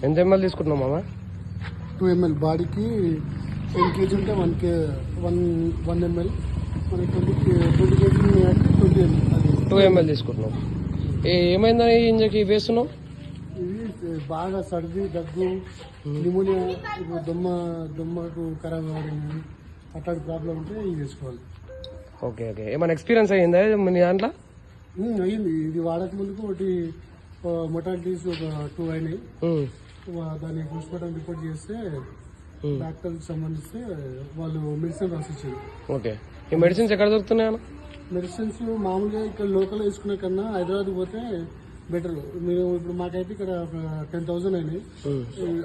ఎంత ఎంఎల్ తీసుకుంటున్నాం మామ? 2 ml బాడీకి 10 kg ఉంటే 1 ml, మనకి 20 kg అంటే 20 ml. అది 2 ml తీసుకుంటున్నాం. ఏమైందని ఇంజకి వేస్తున్నావు? ఇవి బాగా సర్ది, దగ్గు, నిమోనియా, ఇప్పుడు దొమ్మకు ఖరాబ్ అవ్వడం కానీ అట్లాంటి ప్రాబ్లం ఉంటే ఇవి వేసుకోవాలి. Okay okay. ఏమైనా ఎక్స్పీరియన్స్ అయ్యిందా మీ దాంట్లో? అయ్యింది. ఇది వాడక ముందుకు ఒకటి మొటాలిటీస్ ఒక 2 అయినాయి. దాన్ని పోస్ట్మార్టం రిపోర్ట్ చేస్తే డాక్టర్కి సంబంధిస్తే వాళ్ళు మెడిసిన్ రాసిచ్చారు. ఓకే. ఈ మెడిసిన్స్ ఎక్కడ దొరుకుతున్నాయి? మెడిసిన్స్ మామూలుగా ఇక్కడ లోకల్ వేసుకునే కన్నా హైదరాబాద్ పోతే బెటర్. మీరు ఇప్పుడు మాకైతే ఇక్కడ 10,000 అయినాయి.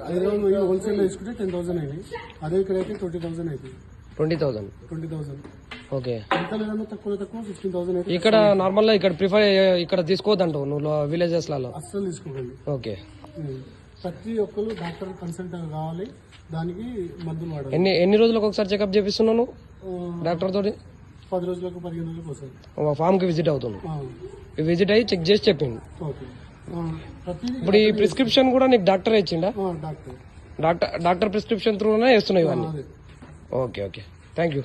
హైదరాబాద్ పోయి హోల్సేల్ వేసుకుంటే 10,000 అయినాయి. అదే ఇక్కడ అయితే 20,000 అవుతుంది. 20,000. ఓకే. ఎంత లేదన్నా తక్కువ 15,000 అయితే. ఇక్కడ నార్మల్ గా ఇక్కడ తీసుకోవద్దంటావు నువ్వు విలేజెస్ లలో? అస్సలు తీసుకోకండి. ఓకే. ప్రతి ఒక్కరు డాక్టర్ కన్సల్ట్ కావాలి, దానికి మందులు వాడాలి. ఎన్ని రోజులకు ఒకసారి చెకప్ చేపిస్తున్నావు డాక్టర్ తోటి? 10 రోజులకు 15 రోజులకు ఒకసారి ఫామ్ కి విజిట్ అవుతున్నావు. విజిట్ అయ్యి చెక్ చేసి చెప్పింది. ఇప్పుడు ఈ ప్రిస్క్రిప్షన్ కూడా నీకు డాక్టర్ ఇచ్చిండా? డాక్టర్ ప్రిస్క్రిప్షన్ త్రూనే వేస్తున్నావు ఇవన్నీ? Okay okay. Thank you.